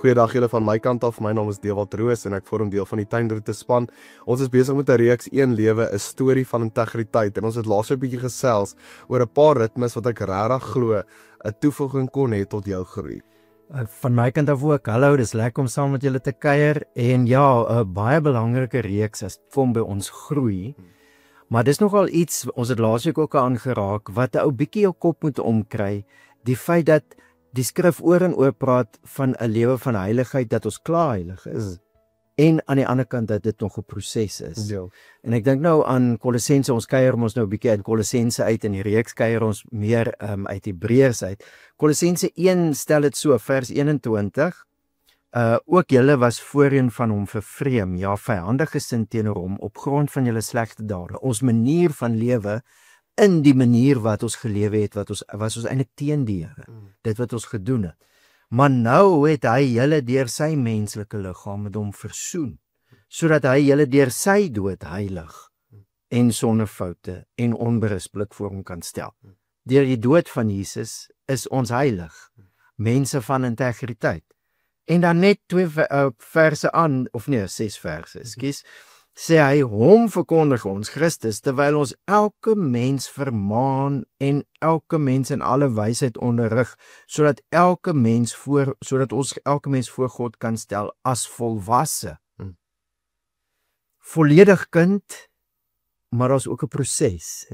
Goeiedag julle van my kant af, my naam is Dewald Roos en ek vorm deel van die tuinroete span. Ons is besig met 'n reeks Een Lewe, 'n storie van integriteit en ons het laas 'n bietjie gesels oor 'n paar ritmes wat ek regtig glo 'n toevoeging kon hê tot jou groei. Van my kant af ook, hallo, dis lekker om saam met julle te kuier en ja, 'n baie belangrike reeks as vorm by ons groei. Maar dis nogal iets, ons het laasweek ook aangeraak, wat 'n ou bietjie jou kop moet omkry, die feit dat die skrif oor en oor praat van 'n lewe van heiligheid, dat ons klaar heilig is, en aan die ander kant dat dit nog 'n proses is. Ja. En ek dink nou aan Kolossense, ons kuier ons nou 'n bietjie uit Kolossense uit, en die reeks kuier ons meer uit Hebreërs uit. Kolossense 1 stel dit so, vers 21, ook julle was voorheen van hom vervreem, ja, vyandig gesind teenoor hom, op grond van julle slegte dade. Ons manier van lewe, in die manier wat ons gelewe het, was ons eintlik teen die Here, dit wat ons gedoen het. Maar nou het hy julle deur sy menslike liggaam met hom versoen, sodat hy julle deur sy dood heilig en sonder foute en onberispelik voor hom kan stel. Deur die dood van Jesus is ons heilig, mense van integriteit. En dan net 2 verse aan, of nee, 6 verse, ekskuus, sê hy, hom verkondig ons, Christus, terwyl ons elke mens vermaan en elke mens in alle wysheid onderrig, sodat ons elke mens voor God kan stel as volwasse. Volledig kind, maar daar's ook 'n proses.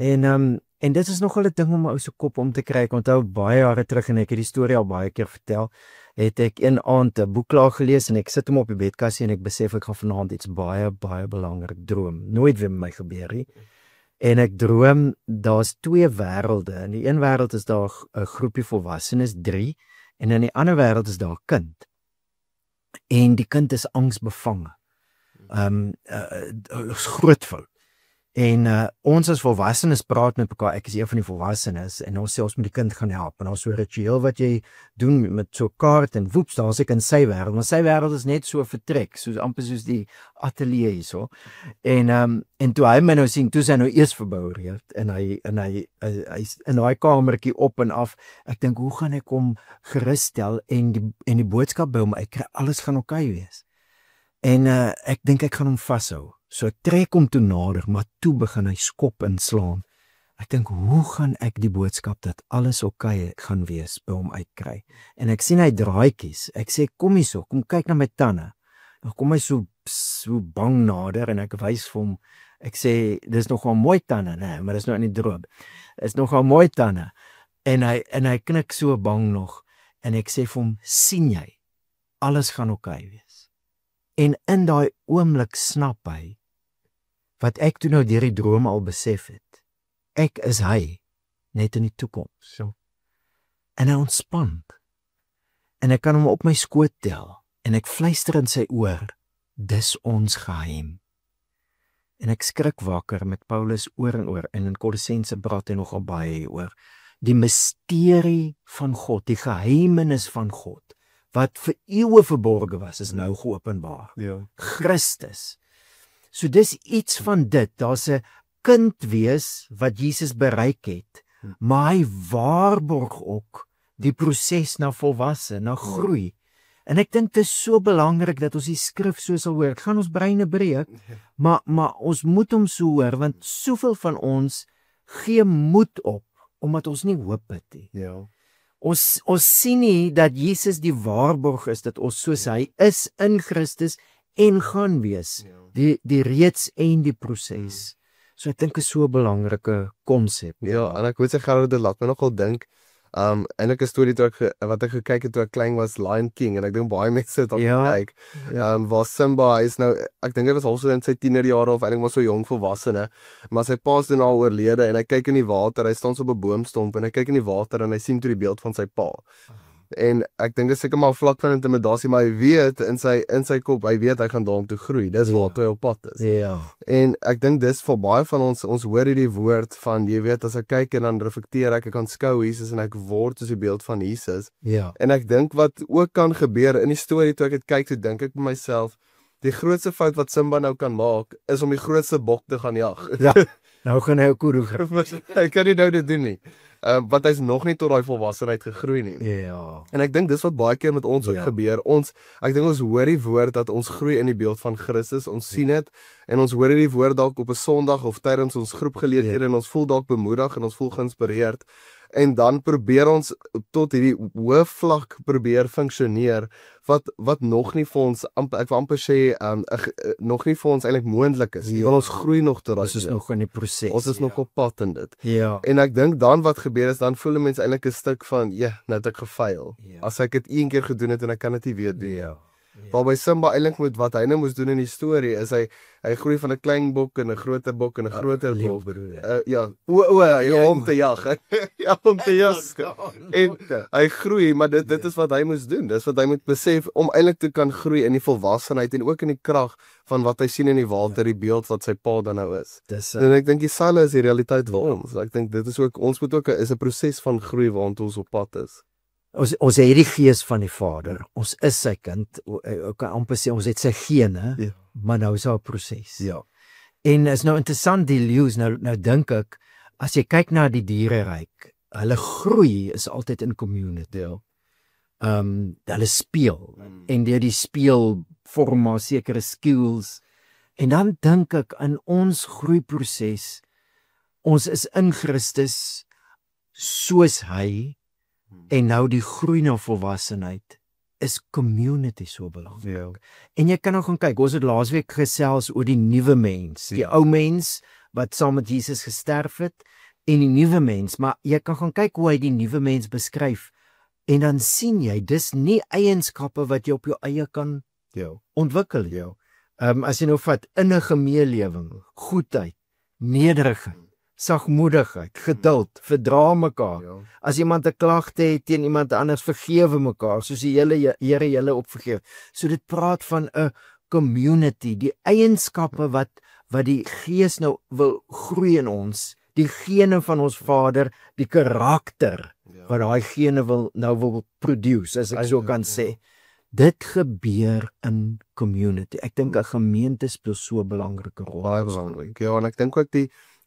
En dit is nogal 'n ding om 'n ou se kop om te kry. Ek onthou baie jare terug, en ek het die storie al baie keer vertel, het ek een aand 'n boek klaar gelees en ek sit hom op die bedkassie en ek besef ek gaan vanaand iets baie belangrik droom. Nooit weer met my gebeur nie. En ek droom, daar's 2 wêrelde. In die een wêreld is daar 'n groepie volwassenes, 3, en in die ander wêreld is daar 'n kind. En die kind is angsbevange. Groot fout. En ons as volwassenes praat met mekaar, ek is een van die volwassenes, en ons sê ons moet die kind gaan help, en dan so 'n ritueel wat jy doen met so 'n kaart, en woeps, daar is ek in sy wêreld, maar sy wêreld is net so vertrek, soos amper soos die ateljee hierso. En toe hy my nou sien, toe is hy nou eers verboureerd, en hy in daai kamertjie op en af, ek dink, hoe gaan ek hom gerusstel, en die boodskap by hom, ek kry alles gaan oukei wees. En ek dink ek gaan hom vashou. So ek trek hom toe nader, maar toe begin hy skop en slaan. Ek dink, hoe gaan ek die boodskap dat alles oukei gaan wees by hom uitkry? En ek sien hy draaikies. Ek sê, kom hierso, kom kyk na my tande. Dan kom hy so bang nader en ek wys vir hom. Ek sê, dis nogal mooi tande, nee, maar dis nou in die droom. Is nogal mooi tande. En hy knik so bang nog. En ek sê vir hom, sien jy, alles gaan oukei wees. En in daai oomblik snap hy, wat ek toe nou deur die droom al besef het. Ek is hy, net in die toekoms. So. En hy ontspan. En ek kan hom op my skoot tel, en ek fluister in sy oor, dis ons geheim. En ek skrik wakker met Paulus oor en oor, en in Kolossense praat hy nogal baie oor, die misterie van God, die geheimenis van God, wat vir eeue verborge was, is nou geopenbaar. Ja. Christus. So dis iets van dit, daar's 'n kind wees wat Jesus bereik het, maar hy waarborg ook die proses na volwasse, na groei. En ek dink dit is so belangrik dat ons die skrif so sal hoor. Ek gaan ons breine breek, maar ons moet hom so hoor, want soveel van ons gee moed op, omdat ons nie hoop het nie. Ja. Ons sien nie dat Jesus die waarborg is, dat ons soos hy is in Christus en gaan wees, die reeds en die proses. So ek dink dit is so 'n belangrike konsep. Ja, en ek moet sê, Gerard, dit laat my nogal dink, eintlik 'n storie wat ek gekyk het toe ek klein was, Lion King, en ek dink baie mense het al gekyk, waar Simba, hy is nou, ek dink hy was al so in sy tienerjare, of eintlik maar so jong volwassene, maar sy pa is nou al oorlede, en hy kyk in die water, hy staan so op 'n boomstomp, en hy kyk in die water, en hy sien toe die beeld van sy pa. En ek dink dit is seker maar vlak van intimidasie, maar hy weet in sy kop, hy weet hy gaan daartoe groei, dis waartoe hy op pad is. Ja. En ek dink dis vir baie van ons hoor hierdie woord van, jy weet, as ek kyk en dan reflekteer ek kan skou Jesus en ek word soos die beeld van Jesus. Ja. En ek dink wat ook kan gebeur in die storie toe ek dit kyk, toe dink ek by myself, die grootste fout wat Simba nou kan maak, is om die grootste bok te gaan jag. Ja. Nou gaan hy ook koeroeg. Hy kan nie nou dit doen nie. want hy's nog nie tot daai volwassenheid gegroei nie. Ja. En ek dink dis wat baie keer met ons ook gebeur. Ek dink ons hoor die woord dat ons groei in die beeld van Christus. Ons sien dit en ons hoor die woord dalk op 'n Sondag of tydens ons groepgeleenthede en ons voel dalk bemoedig en ons voel geïnspireerd. En dan probeer ons tot hierdie hoë vlak probeer funksioneer wat nog nie vir ons ek wil amper sê nog nie vir ons eintlik moontlik is. Want ons groei nog tot Ons is nog in die proses. Ons is nog op pad in dit. Ja. En ek dink dan wat gebeur is dan voel mense eintlik 'n stuk van nou het ek gefaal. As ek dit een keer gedoen het en ek kan dit nie weer doen. Ja. Waarby Simba eintlik moet wat hy nou moes doen in die storie is hy groei van 'n klein bok en 'n groter bok en 'n groter bok. Om te jag. Om te jag. En hy groei, maar dit is wat hy moes doen. Dis wat hy moet besef om eintlik te kan groei in die volwassenheid en ook in die krag van wat hy sien in die water, die beeld wat sy pa dan nou is. En ek dink die Salle is die realiteit vir ons. Ek dink dit is ook ons moet ook is 'n proses van groei waartoe ons op pad is. Ons het die gees van die Vader. Ons is sy kind. Ek kan amper sê ons het sy gene, maar nou is daar 'n proses. Ja. En is nou interessant die leeu's nou dink ek as jy kyk na die diereryk, hulle groei is altyd in community. Hulle speel en deur die speel vorm maar sekere skills. En dan dink ek in ons groeiproses, ons is in Christus soos hy. En nou die groei na volwassenheid is community so belangrik. En jy kan nou gaan kyk, ons het laasweek gesels oor die nuwe mens, die ou mens wat saam met Jesus gesterf het en die nuwe mens, maar jy kan gaan kyk hoe hy die nuwe mens beskryf en dan sien jy dis nie eienskappe wat jy op jou eie kan ontwikkel nie. As jy nou vat innige meelewing, goedheid, nederigheid, sagmoedigheid, geduld, verdra mekaar. As iemand 'n klagte het teen iemand anders, vergewe mekaar, soos die Here julle opvergeef. So dit praat van 'n community, die eienskappe wat die Gees nou wil groei in ons, die gene van ons Vader, die karakter wat daai gene wil produce, as ek so kan sê. Dit gebeur in community. Ek dink 'n gemeente speel so 'n belangrike rol. Baie belangrik. Ja, en ek dink ook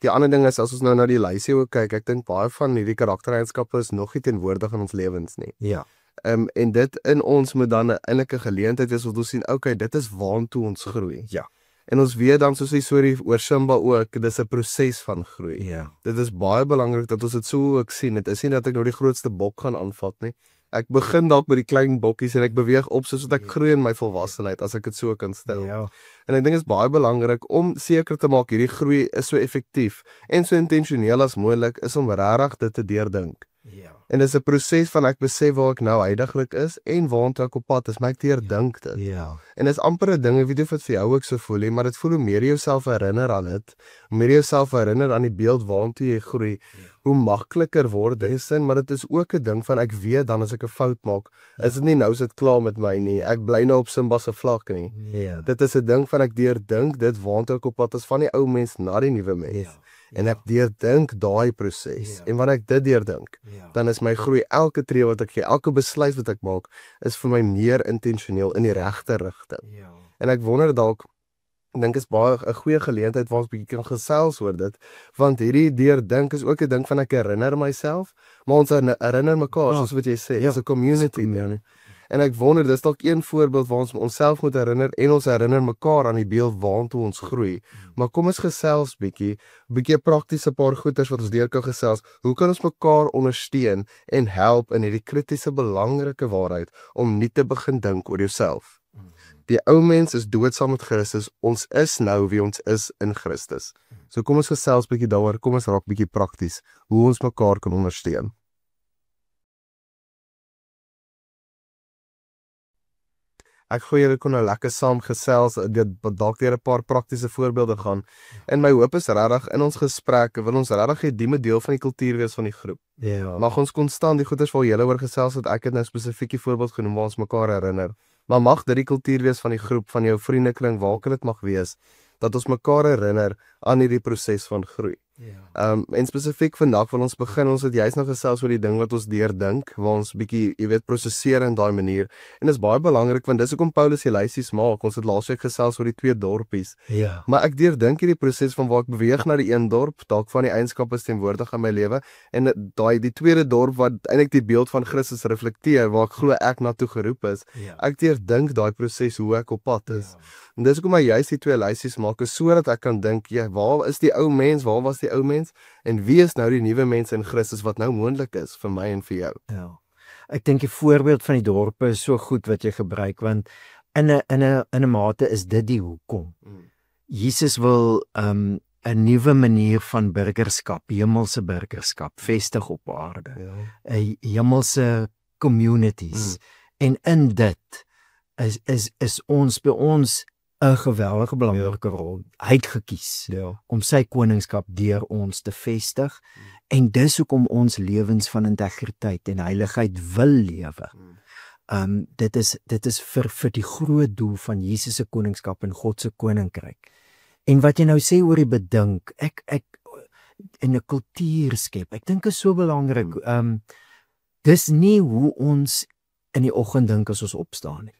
die ander ding is as ons nou na die lysie ook kyk, ek dink baie van hierdie karaktereienskappe is nog nie teenwoordig in ons lewens nie. Ja. En dit in ons moet dan eintlik 'n geleentheid wees wat ons sien, okay, dit is waartoe ons groei. Ja. En ons weet dan soos die storie oor Simba ook, dis 'n proses van groei. Ja. Dit is baie belangrik dat ons dit so ook sien. Dit is nie dat ek nou die grootste bok gaan aanvat nie. Ek begin dalk met die klein bokkies en ek beweeg op soos wat ek groei in my volwassenheid, as ek dit so kan stel. Ja. En ek dink dit is baie belangrik om seker te maak hierdie groei is so effektief en so intentioneel as moontlik is om regtig dit te deurdink. Ja. En dis 'n proses van ek besef waar ek nou heidaglik is en waartoe ek op pad is, maar ek deurdink dit. Ja. En dis amper 'n ding, ek weet nie of dit vir jou ook so voel nie, maar dit voel hoe meer jy jouself herinner aan dit, hoe meer jy jouself herinner aan die beeld waartoe jy groei, hoe makliker word dit, maar dit is ook 'n ding van ek weet dan as ek 'n fout maak, is dit nie nou is dit klaar met my nie. Ek bly nou op Simba se vlak nie. Ja. Dit is 'n ding van ek deurdink dit waartoe ek op pad is van die ou mens na die nuwe mens. Ja. En ek deurdink daai proses. En wanneer ek dit deurdink, dan is my groei elke tree wat ek gee, elke besluit wat ek maak, is vir my meer intentioneel in die regte rigting. Ja. En ek wonder dalk, ek dink is baie 'n goeie geleentheid waar ons bietjie kan gesels oor dit, want hierdie deurdink is ook 'n ding van ek herinner myself, maar ons herinner mekaar, soos wat jy sê, is 'n community. En ek wonder, dis dalk een voorbeeld waar ons onsself moet herinner en ons herinner mekaar aan die beeld waartoe ons groei. Maar kom ons gesels bietjie 'n praktiese paar goeters wat ons deur kan gesels. Hoe kan ons mekaar ondersteun en help in hierdie kritiese belangrike waarheid om nie te begin dink oor jouself? Die ou mens is dood saam met Christus. Ons is nou wie ons is in Christus. So kom ons gesels bietjie daaroor. Kom ons raak bietjie prakties hoe ons mekaar kan ondersteun. Ek glo julle kon nou lekker saam gesels, dalk deur 'n paar praktiese voorbeelde gaan. En my hoop is regtig in ons gesprekke wil ons regtig 'n dieme deel van die kultuur wees van die groep. Ja. Mag ons konstant die goeders waar julle oor gesels het, ek het nou spesifiek 'n voorbeeld genoem waar ons mekaar herinner. Maar mag dit die kultuur wees van die groep, van jou vriendekring, waar kan dit mag wees, dat ons mekaar herinner aan hierdie proses van groei. En spesifiek vandag wil ons begin, ons het juist nog gesels oor die ding wat ons deurdink, waar ons bietjie, jy weet, prosesseer in daai manier. En dit is baie belangrik want dis hoekom Paulus die lysies maak. Ons het laasweek gesels oor die 2 dorpies. Ja. Maar ek deurdink hierdie proses van waar ek beweeg na die een dorp, dalk van die eienskappe teenwoordig in my lewe, en die tweede dorp wat eintlik die beeld van Christus reflekteer, waar ek glo ek na toe geroep is. Ek deurdink daai proses hoe ek op pad is. En dis hoekom hy juist die 2 lysies maak, is sodat ek kan dink, ja, waar is die ou mens, waar was die ou mens, en wie is nou die nuwe mens in Christus wat nou moontlik is vir my en vir jou. Ja. Ek dink die voorbeeld van die dorpe is so goed wat jy gebruik, want in 'n mate is dit die hoekom. Jesus wil 'n nuwe manier van burgerskap, hemelse burgerskap, vestig op aarde. 'n Hemelse communities. En in dit is ons by ons 'n geweldige belangrike rol uitgekies om sy koningskap deur ons te vestig, en dis hoekom ons lewens van integriteit en heiligheid wil lewe. Dit is vir die groot doel van Jesus se koningskap en God se koninkryk. En wat jy nou sê oor die bedink, ek in 'n kultuur skep, ek dink is so belangrik. Dis nie hoe ons in die oggend dink as ons opstaan nie.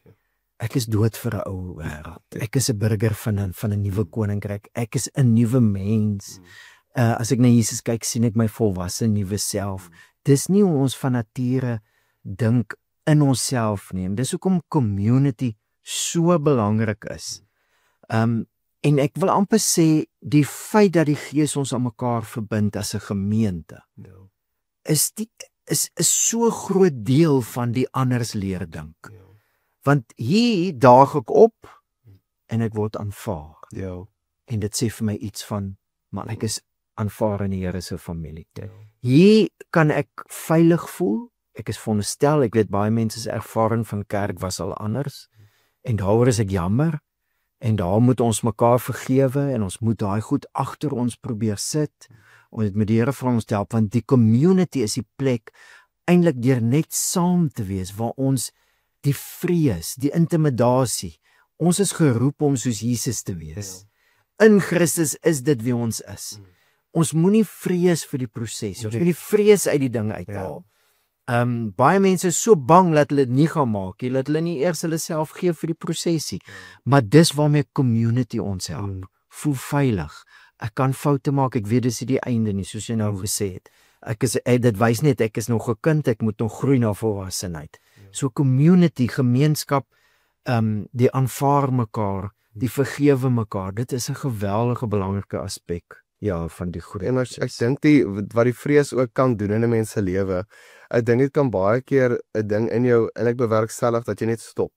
Ek is dood vir 'n ou wêreld. Ek is 'n burger van 'n nuwe koninkryk. Ek is 'n nuwe mens. As ek na Jesus kyk, sien ek my volwasse nuwe self. Dis nie hoe ons van nature dink in onsself nie. Dis hoekom community so belangrik is. En ek wil amper sê die feit dat die Gees ons aan mekaar verbind as 'n gemeente is so 'n groot deel van die anders leer dink. Want hier daag ek op en ek word aanvaar. En dit sê vir my iets van, maar ek is aanvaar in die Here se familie. Hier kan ek veilig voel. Ek is veronderstel, ek weet baie mense se ervaring van kerk was al anders. En daaroor is ek jammer. En daar moet ons mekaar vergewe en ons moet daai goed agter ons probeer sit. Ons het met die Here vir ons te help, want die community is die plek eintlik deur net saam te wees waar ons die vrees, die intimidasie. Ons is geroep om soos Jesus te wees. In Christus is dit wie ons is. Ons moenie vrees vir die proses. Ons moet die vrees uit die ding uithaal. Baie mense is so bang dat hulle dit nie gaan maak nie, dat hulle nie eers hulle self gee vir die prosesie. Maar dis waarmee community ons help. Voel veilig. Ek kan foute maak, ek weet dis nie die einde nie, soos jy nou gesê het. Dit wys net ek is nog 'n kind, ek moet nog groei na volwassenheid. So community, gemeenskap, die aanvaar mekaar, die vergewe mekaar, dit is 'n geweldige belangrike aspek van die groei. En ek dink wat die vrees ook kan doen in 'n mens se lewe, ek dink dit kan baie keer 'n ding in jou, en ek bewerkstellig dat jy net stop.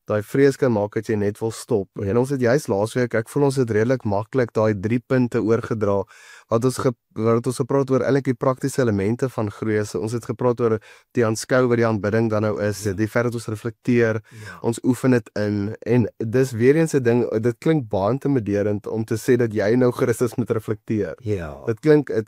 Daai vrees kan maak dat jy net wil stop. En ons het juist laasweek, ek voel ons het redelik maklik daai 3 punte oorgedra wat ons gepraat oor eintlik die praktiese elemente van groei. Ons het gepraat oor die aanskou wat die aanbidding dan nou is, die feit dat ons reflekteer, ons oefen dit in, en dis weer eens 'n ding, dit klink baie intimiderend om te sê dat jy nou Christus moet reflekteer. Dit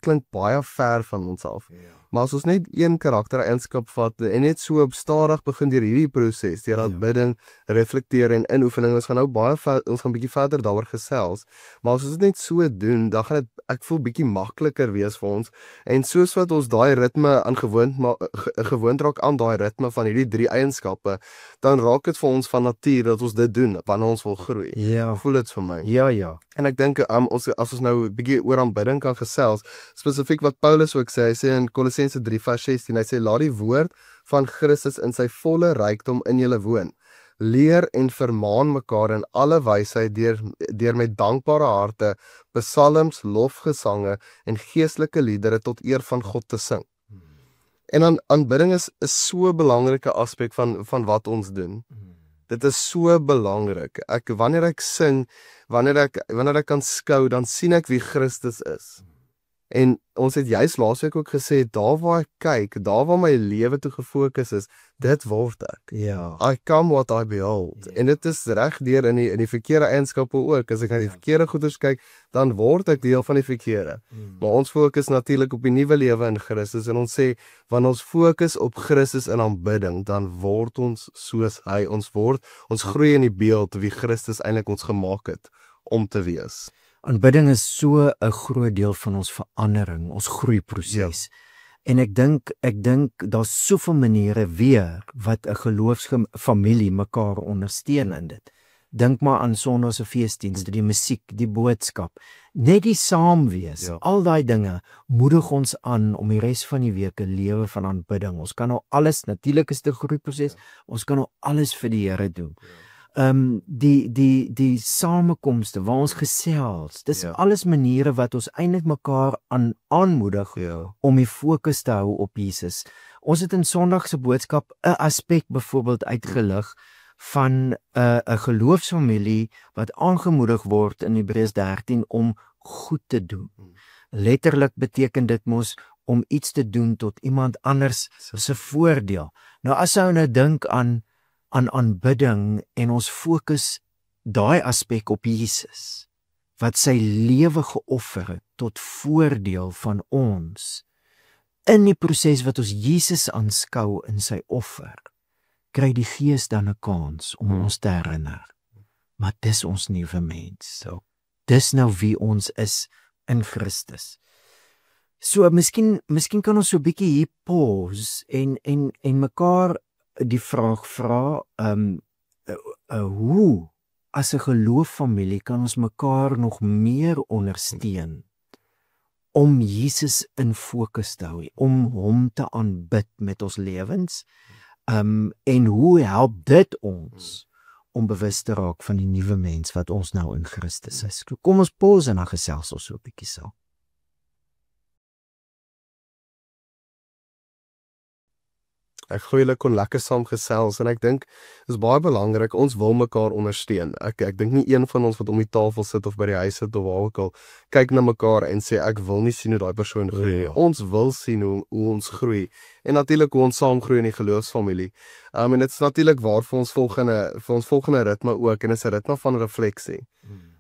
klink baie ver van ons af. Maar as ons net een karaktereienskap vat en net so stadig begin deur hierdie proses, deur aanbidding, reflekteer en inoefening, ons gaan nou ons gaan bietjie verder daaroor gesels, maar as ons dit net so doen, dan gaan dit, ek voel, bietjie makliker wees vir ons, en soos wat ons daai ritme aan gewoond raak aan daai ritme van hierdie 3 eienskappe, dan raak dit vir ons van natuur dat ons dit doen, wanneer ons wil groei. Voel dit vir my. En ek dink, as ons nou bietjie oor aanbidding kan gesels, spesifiek wat Paulus ook sê, hy sê in Kolossense 3:16, hy sê, laat die woord van Christus in sy volle rykdom in julle woon. Leer en vermaan mekaar in alle wysheid deur met dankbare harte, psalms, lofgesange en geestelike liedere tot eer van God te sing. En dan aanbidding is so 'n belangrike aspek van wat ons doen. Dit is so belangrik. Wanneer ek sing, wanneer ek kan skou, dan sien ek wie Christus is. En ons het juist laasweek ook gesê, daar waar ek kyk, daar waar my lewe toe gefokus is, dit word ek. I come what I behold. En dit is reg deur in die verkeerde eienskappe ook. As ek na die verkeerde goeders kyk, dan word ek deel van die verkeerde. Maar ons fokus natuurlik op die nuwe lewe in Christus, en ons sê, wanneer ons fokus op Christus in aanbidding, dan word ons soos hy. Ons groei in die beeld wie Christus eintlik ons gemaak het om te wees. Aanbidding is so 'n groot deel van ons verandering, ons groeiproses. En ek dink daar's soveel maniere weer wat 'n geloofsfamilie mekaar ondersteun in dit. Dink maar aan Sondag se feesdienste, die musiek, die boodskap, net die saam wees. Al daai dinge moedig ons aan om die res van die week 'n lewe van aanbidding. Ons kan nou alles, natuurlik is dit 'n groeiproses. Ons kan nou alles vir die Here doen. Die samekomste waar ons gesels, dis alles maniere wat ons eintlik mekaar aanmoedig om die fokus te hou op Jesus. Ons het in Sondag se boodskap 'n aspek byvoorbeeld uitgelig van 'n geloofsfamilie wat aangemoedig word in Hebreërs 13 om goed te doen. Letterlik beteken dit mos om iets te doen tot iemand anders se voordeel. Nou as jy nou dink aan aanbidding en ons fokus daai aspek op Jesus wat sy lewe geoffer het tot voordeel van ons in die proses wat ons Jesus aanskou in sy offer, kry die Gees dan 'n kans om ons te herinner, maar dis ons nuwe mens. Dis nou wie ons is in Christus. So miskien kan ons so 'n bietjie hier pause en mekaar die vraag vra, hoe as 'n gelooffamilie kan ons mekaar nog meer ondersteun om Jesus in fokus te hou, om hom te aanbid met ons lewens, en hoe help dit ons om bewus te raak van die nuwe mens wat ons nou in Christus is. Kom ons pause en dan gesels ons so 'n bietjie saam. Ek glo julle kon lekker saam gesels en ek dink is baie belangrik, ons wil mekaar ondersteun. Ek dink nie een van ons wat om die tafel sit of by die huis sit of waar ook al, kyk na mekaar en sê ek wil nie sien hoe daai persoon groei. Ons wil sien hoe ons groei en natuurlik hoe ons saam groei in die geloofsfamilie. En dit is natuurlik waar vir ons volgende ritme ook, en dit is 'n ritme van refleksie.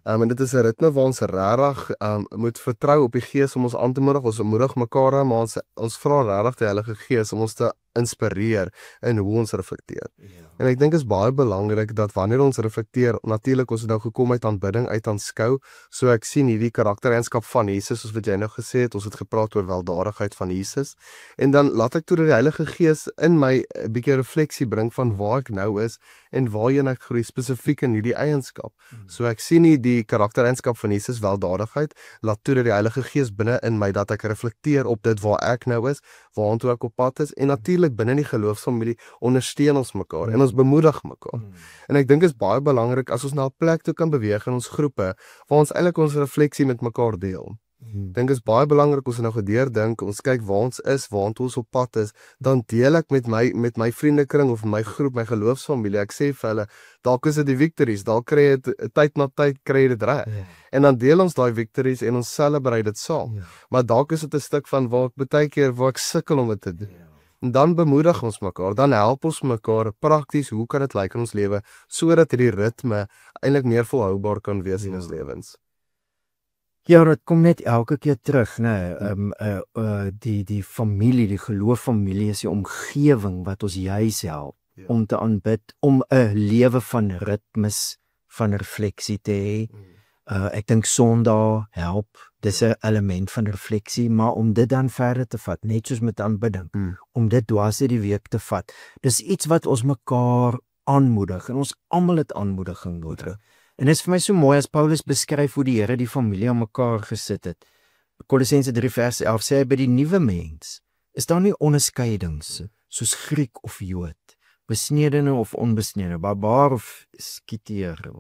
En dit is 'n ritme waar ons regtig moet vertrou op die Gees om ons aan te moedig. Ons moedig mekaar aan, maar ons vra regtig die Heilige Gees om ons te inspireer in hoe ons reflekteer. En ek dink is baie belangrik dat wanneer ons reflekteer, natuurlik ons het nou gekom uit aanbidding, uit aanskou, so ek sien hierdie karaktereienskap van Jesus, soos wat jy nou gesê het, ons het gepraat oor weldadigheid van Jesus, en dan laat ek toe dat die Heilige Gees in my 'n bietjie refleksie bring van waar ek nou is, en waarheen ek groei spesifiek in hierdie eienskap. So ek sien nie die karaktereienskap van Jesus, weldadigheid, laat toe dat die Heilige Gees binne in my, dat ek reflekteer op dit waar ek nou is, waartoe ek op pad is, en natuurlik binne die geloofsfamilie ondersteun ons mekaar en ons bemoedig mekaar. En ek dink is baie belangrik as ons na 'n plek toe kan beweeg in ons groepe waar ons eintlik ons refleksie met mekaar deel. Ek dink is baie belangrik ons nou gedeurdink, ons kyk waar ons is, waartoe ons op pad is, dan deel ek met my vriendekring of my groep, my geloofsfamilie. Ek sê vir hulle, dalk is dit die victories, dalk kry jy tyd na tyd kry jy dit reg. En dan deel ons daai victories en ons celebrate dit saam. Maar dalk is dit 'n stuk van waar ek baie keer waar ek sukkel om dit te doen. En dan bemoedig ons mekaar, dan help ons mekaar prakties, hoe kan dit lyk in ons lewe, sodat hierdie ritme eintlik meer volhoubaar kan wees in ons lewens. Ja, dit kom net elke keer terug, né? Die familie, die gelooffamilie is die omgewing wat ons juis help om te aanbid, om 'n lewe van ritmes, van refleksie te hê. Ek dink Sondag help, dis 'n element van refleksie, maar om dit dan verder te vat, net soos met aanbidding, om dit dwars deur die week te vat. Dis iets wat ons mekaar aanmoedig en ons almal het aanmoediging nodig. En dit is vir my so mooi as Paulus beskryf hoe die Here die familie aan mekaar gesit het. Kolossense 3 vers 11 sê hy, by die nuwe mens is daar nie onderskeidings soos Griek of Jood, besnedene of onbesnedene, barbaar of skiteer,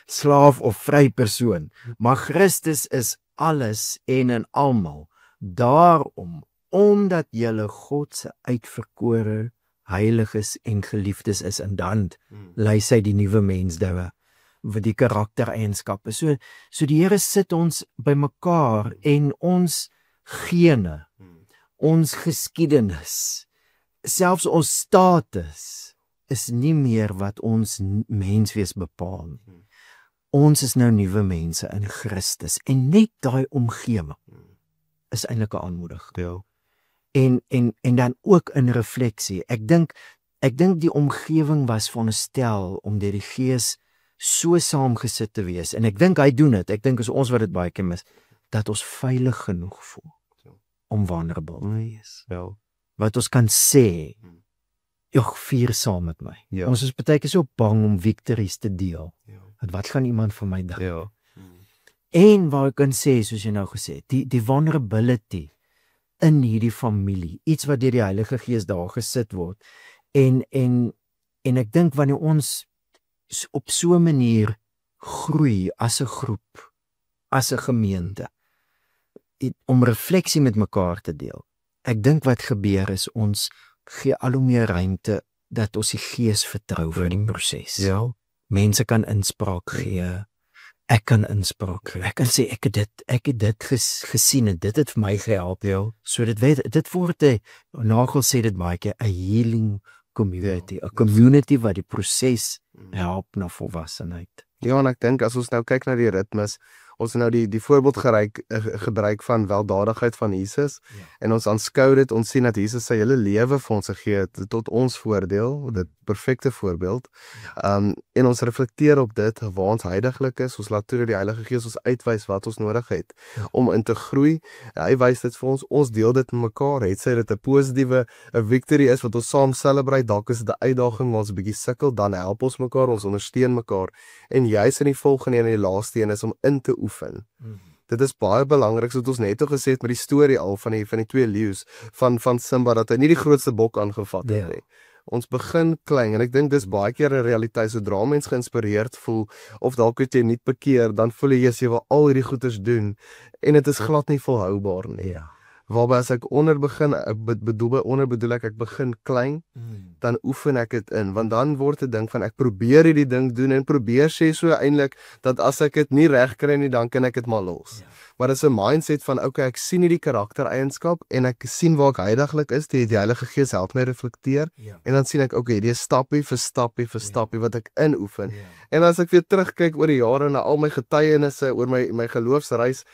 slaaf of vry persoon, maar Christus is alles en in almal. Daarom, omdat julle God se uitverkore, heiliges en geliefdes is, en dan lys hy die nuwe mens daar wat die karaktereienskappe. So die Here sit ons by mekaar en ons gene, ons geskiedenis, selfs ons status is nie meer wat ons menswees bepaal. Ons is nou nuwe mense in Christus en net daai omgewing is eintlik 'n aanmoediging. En dan ook in refleksie. Ek dink die omgewing was veronderstel om deur die Gees so saamgesit te wees. En ek dink hy doen dit. Ek dink as ons wat dit baie keer mis, dat ons veilig genoeg voel om vulnerable te wees. Ja. Wat ons kan sê, "Jog, vier saam met my." Ja. Ons is baie keer so bang om victories te deel. Wat gaan iemand van my dink? Ja. En waar ek kan sê, soos jy nou gesê het, die vulnerability in hierdie familie, iets wat deur die Heilige Gees daar gesit word. En ek dink wanneer ons op so 'n manier groei as 'n groep, as 'n gemeente, om refleksie met mekaar te deel. Ek dink wat gebeur is ons gee al hoe meer ruimte dat ons die Gees vertrou vir die proses. Ja. Mense kan inspraak gee. Ek kan inspraak gee. Ek kan sê ek het dit gesien en dit het vir my gehelp. Ja. So dit word 'n Nagel sê dit baie keer 'n healing community, 'n community wat die proses help na volwassenheid. Ja, en ek dink as ons nou kyk na die ritmes, ons nou die voorbeeld gebruik van weldadigheid van Jesus, en ons aanskou dit, ons sien dat Jesus sy hele lewe vir ons gegee het tot ons voordeel, dit perfekte voorbeeld. En ons reflekteer op dit waar ons heiliglik is, ons laat toe dat die Heilige Gees ons uitwys wat ons nodig het om in te groei. Hy wys dit vir ons deel dit met mekaar, het sy dit 'n positiewe 'n victory is wat ons saam celebrate, dalk is dit 'n uitdaging waar ons 'n bietjie sukkel, dan help ons mekaar, ons ondersteun mekaar. En juis in die volgende en die laaste een is om in te oefen. Dit is baie belangrik, soos ons net gesê het met die storie al van die twee leeu's van Simba, dat hy nie die grootste bok aangevat het nie. Ons begin klein, en ek dink dis baie keer 'n realiteit, sodra mens geïnspireerd voel, of dalk het jy nie bekeer, dan voel jy wil al hierdie goeders doen, en dit is glad nie volhoubaar nie. Waarby as ek onder begin, bedoel ek begin klein, dan oefen ek dit in, want dan word dit ding van ek probeer hierdie ding doen, en probeer sê so eintlik, dat as ek dit nie reg kry nie, dan kan ek dit maar los. Maar dit is 'n mindset van, okay, ek sien hierdie karaktereienskap, en ek sien waar ek heiliglik is, die Heilige Gees help my reflekteer, en dan sien ek, okay, die stappie vir stappie wat ek inoefen. En as ek weer terugkyk oor die jare na al my getuienisse oor my geloofsreis,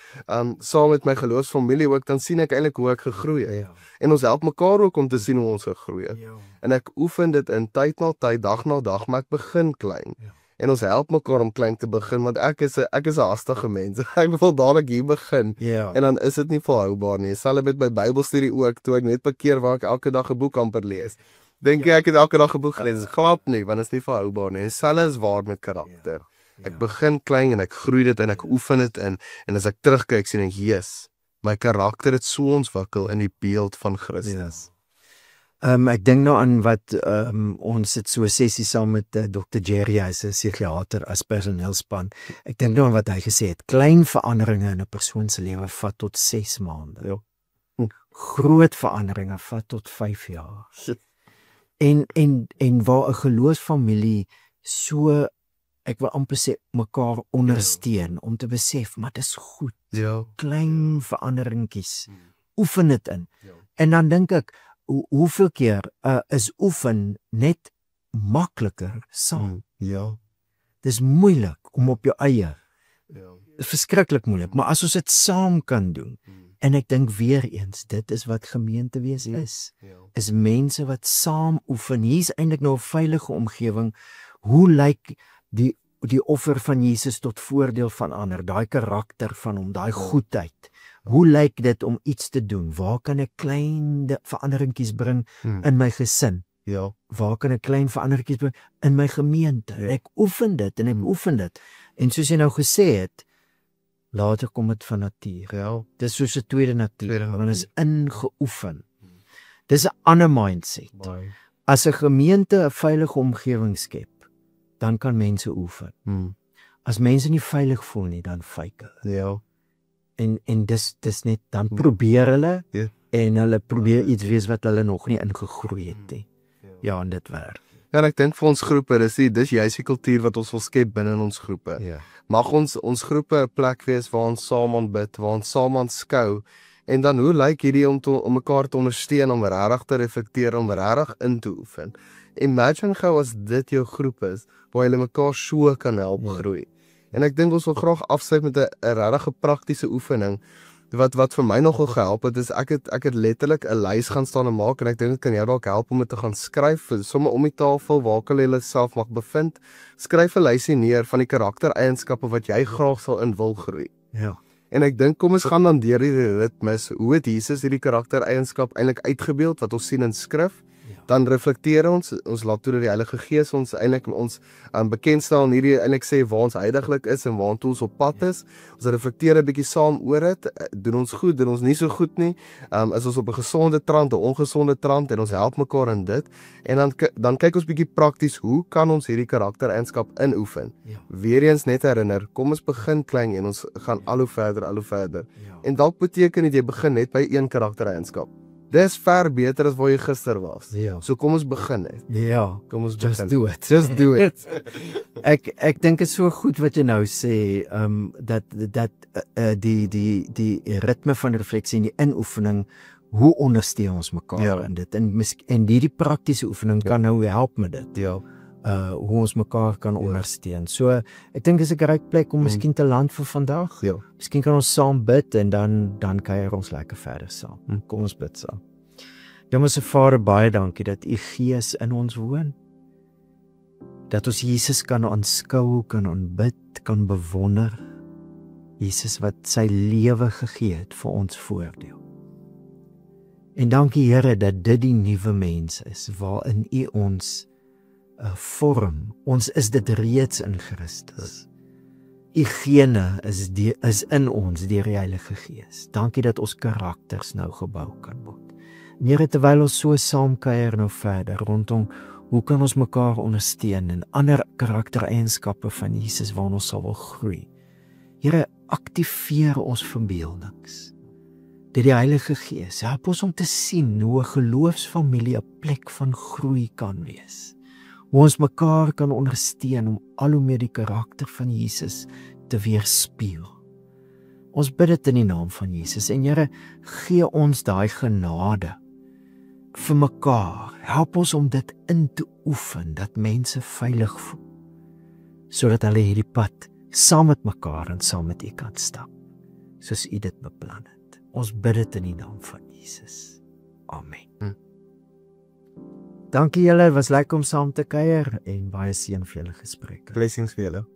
saam met my geloofsfamilie ook, dan sien ek eintlik hoe ek gegroei het. En ons help mekaar ook om te sien hoe ons gegroei het. En ek oefen dit in tyd na tyd, dag na dag, maar ek begin klein. En ons help mekaar om klein te begin, want ek is 'n haastige mens. Ek wil dadelik hier begin. En dan is dit nie volhoubaar nie. Selfs met my Bybelstudie ook, toe ek net bekeer waar ek elke dag 'n boek amper lees. Dink jy ek het elke dag 'n boek gelees? Glad nie, want dit is nie volhoubaar nie. En selfs is waar met karakter. Ek begin klein en ek groei dit en ek oefen dit in, en as ek terugkyk sien ek, Jesus, my karakter het so ontwikkel in die beeld van Christus. Ek dink nou aan wat ons het so 'n sessie saam met Dr. Jerry, hy's 'n psigiater as personeelspan. Ek dink nou aan wat hy gesê het, klein veranderinge in 'n persoon se lewe vat tot 6 maande. Groot veranderinge vat tot 5 jaar. En waar 'n geloofsfamilie so, ek wil amper sê, mekaar ondersteun om te besef, maar dis goed. Klein veranderingkies. Oefen dit in. En dan dink ek, hoeveel keer is oefen net makliker saam? Dis moeilik om op jou eie. Verskriklik moeilik, maar as ons dit saam kan doen, en ek dink weer eens, dit is wat gemeente wees is mense wat saam oefen. Hier is eintlik nou 'n veilige omgewing. Hoe lyk die offer van Jesus tot voordeel van ander, daai karakter van hom, daai goedheid? Hoe lyk dit om iets te doen? Waar kan ek klein veranderingkies bring in my gesin? Waar kan ek klein veranderingkies bring in my gemeente? Ek oefen dit en ek oefen dit. En soos jy nou gesê het, later kom dit van natuur. Dis soos 'n tweede natuur, want dit is ingeoefen. Dis 'n ander mindset. As 'n gemeente 'n veilige omgewing skep, dan kan mense oefen. As mense nie veilig voel nie, dan fake hulle. En dis net, dan probeer hulle, en hulle probeer iets wees wat hulle nog nie ingegroei het nie. En dit werk. En ek dink vir ons groepe, dis juist die kultuur wat ons wil skep binne in ons groepe. Mag ons groepe 'n plek wees waar ons saam aanbid, waar ons saam aanskou, en dan hoe lyk hierdie om mekaar te ondersteun, om regtig te reflekteer, om regtig in te oefen. Imagine gou as dit jou groep is, waar julle mekaar so kan help groei. En ek dink ons wil graag afsluit met 'n regtig praktiese oefening, Wat vir my nogal gehelp het is ek het letterlik 'n lys gaan staan en maak en ek dink dit kan jou dalk help om dit te gaan skryf, sommer om die tafel waar hulle self mag bevind. Skryf 'n lysie neer van die karaktereienskappe wat jy graag sal in wil groei. Ja. En ek dink kom ons gaan dan deur hierdie ritmes, hoe het Jesus hierdie karaktereienskap eintlik uitgebeeld wat ons sien in skrif? Dan reflekteer ons laat toe dat die Heilige Gees ons eintlik bekendstel en hierdie eintlik sê waar ons heiliglik is en waartoe ons op pad is. Ons reflekteer 'n bietjie saam oor dit. Doen ons goed, doen ons nie so goed nie. Is ons op 'n gesonde trant, 'n ongesonde trant en ons help mekaar in dit. En dan kyk ons bietjie prakties, hoe kan ons hierdie karaktereienskap inoefen? Ja. Weereens net herinner, kom ons begin klein en ons gaan al hoe verder. Ja. En dalk beteken dit jy begin net by een karaktereienskap. Dis ver beter as waar jy gister was. Ja. So kom ons begin net. Ja. Kom ons Just begin. do it. Just do it. Ek dink dit is so goed wat jy nou sê, dat die ritme van refleksie en die inoefening, hoe ondersteun ons mekaar in dit? En hierdie praktiese oefening kan nou help met dit. Ja. Hoe ons mekaar kan ondersteun. So ek dink dis 'n regte plek om miskien te land vir vandag. Ja. Miskien kan ons saam bid en dan kuier ons lekker verder saam. Kom ons bid saam. Hemelse Vader, baie dankie dat U Gees in ons woon. Dat ons Jesus kan aanskou, kan aanbid, kan bewonder. Jesus wat sy lewe gegee het vir ons voordeel. En dankie Here dat dit die nuwe mens is waarin U ons vorm. Ons is dit reeds in Christus. U gene is in ons deur die Heilige Gees. Dankie dat ons karakters nou gebou kan word. Here, terwyl ons so saam kuier nou verder rondom hoe kan ons mekaar ondersteun en ander karaktereienskappe van Jesus waarna ons sal wil groei. Here, aktiveer ons verbeeldings. Deur die Heilige Gees, help ons om te sien hoe 'n geloofsfamilie 'n plek van groei kan wees. Hoe ons mekaar kan ondersteun om al hoe meer die karakter van Jesus te weerspieël. Ons bid dit in die naam van Jesus en Here, gee ons daai genade vir mekaar. Help ons om dit in te oefen, dat mense veilig voel, sodat hulle hierdie pad saam met mekaar en saam met U kan stap, soos U dit beplan het. Ons bid dit in die naam van Jesus. Amen. Dankie julle, was lekker om saam te kuier en baie seën vir julle gesprekke. Blessings vir julle.